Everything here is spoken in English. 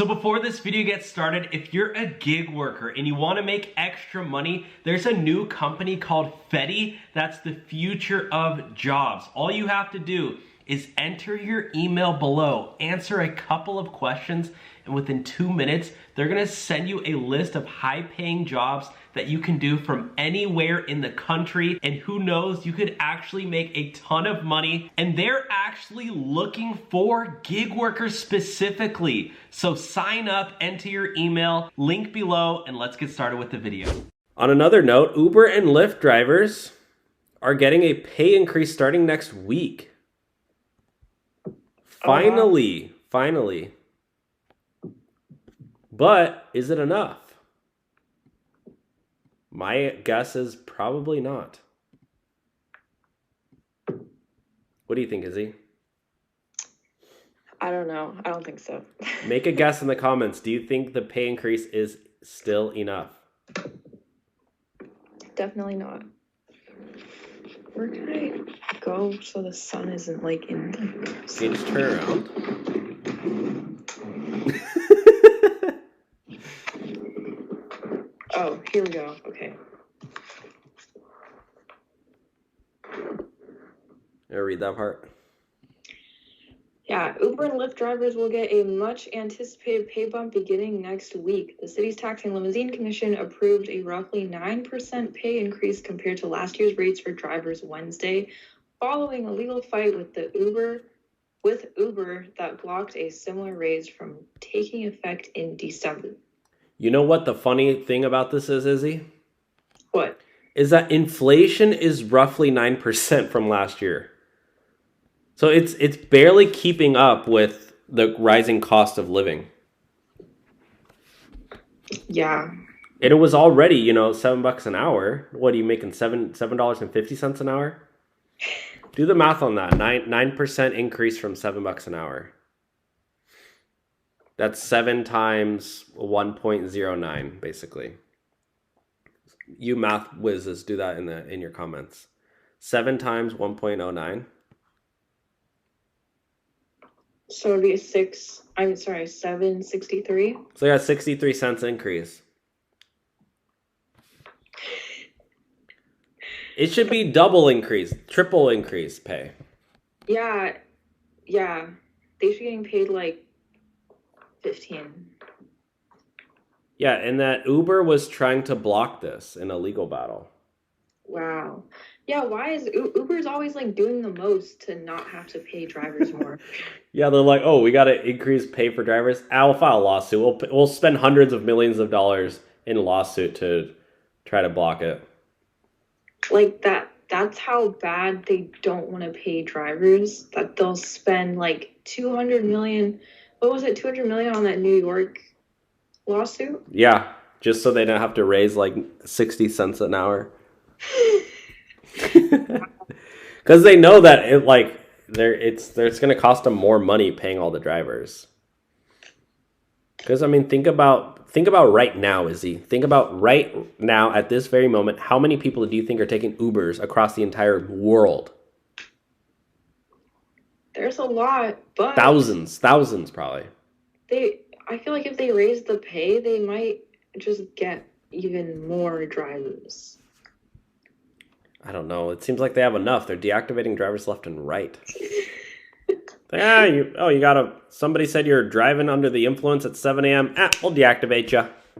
So before this video gets started, if you're a gig worker and you want to make extra money, there's a new company called Fetti that's the future of jobs. All you have to do is enter your email below, answer a couple of questions, and within 2 minutes, they're gonna send you a list of high-paying jobs that you can do from anywhere in the country. And who knows, you could actually make a ton of money. And they're actually looking for gig workers specifically. So sign up, enter your email, link below, and let's get started with the video. On another note, Uber and Lyft drivers are getting a pay increase starting next week. Finally. But is it enough? My guess is probably not. What do you think, Izzy? I don't know. I don't think so. Make a guess in the comments. Do you think the pay increase is still enough? Definitely not. Where can I go so the sun isn't like in the... Can you just turn around? Oh, here we go. Okay. I'll read that part. Yeah, Uber and Lyft drivers will get a much anticipated pay bump beginning next week. The city's Tax and Limousine Commission approved a roughly 9% pay increase compared to last year's rates for drivers Wednesday, following a legal fight with Uber that blocked a similar raise from taking effect in December. You know what the funny thing about this is, Izzy? What? Is that inflation is roughly 9% from last year. So it's barely keeping up with the rising cost of living. Yeah. And it was already, $7 an hour. What are you making? $7.50 an hour? Do the math on that. 9% increase from $7 an hour. That's 7 times 1.09, basically. You math whizzes, do that in your comments. 7 times 1.09. So it'd be 763. So yeah, 63 cents increase. It should be double increase, triple increase pay. Yeah. They should be getting paid like 15. Yeah, and that Uber was trying to block this in a legal battle. Wow. Yeah, why is Uber's always like doing the most to not have to pay drivers more? Yeah, they're like, oh, we got to increase pay for drivers. We'll file a lawsuit. We'll spend hundreds of millions of dollars in a lawsuit to try to block it. Like that's how bad they don't want to pay drivers, that they'll spend like 200 million. What was it? 200 million on that New York lawsuit? Yeah, just so they don't have to raise like 60 cents an hour. Because they know that it's going to cost them more money paying all the drivers. Because think about right now, Izzy. Think about right now at this very moment. How many people do you think are taking Ubers across the entire world? There's a lot, but thousands probably. I feel like if they raise the pay, they might just get even more drivers. I don't know. It seems like they have enough. They're deactivating drivers left and right. Yeah, somebody said you're driving under the influence at 7 a.m. We'll deactivate you.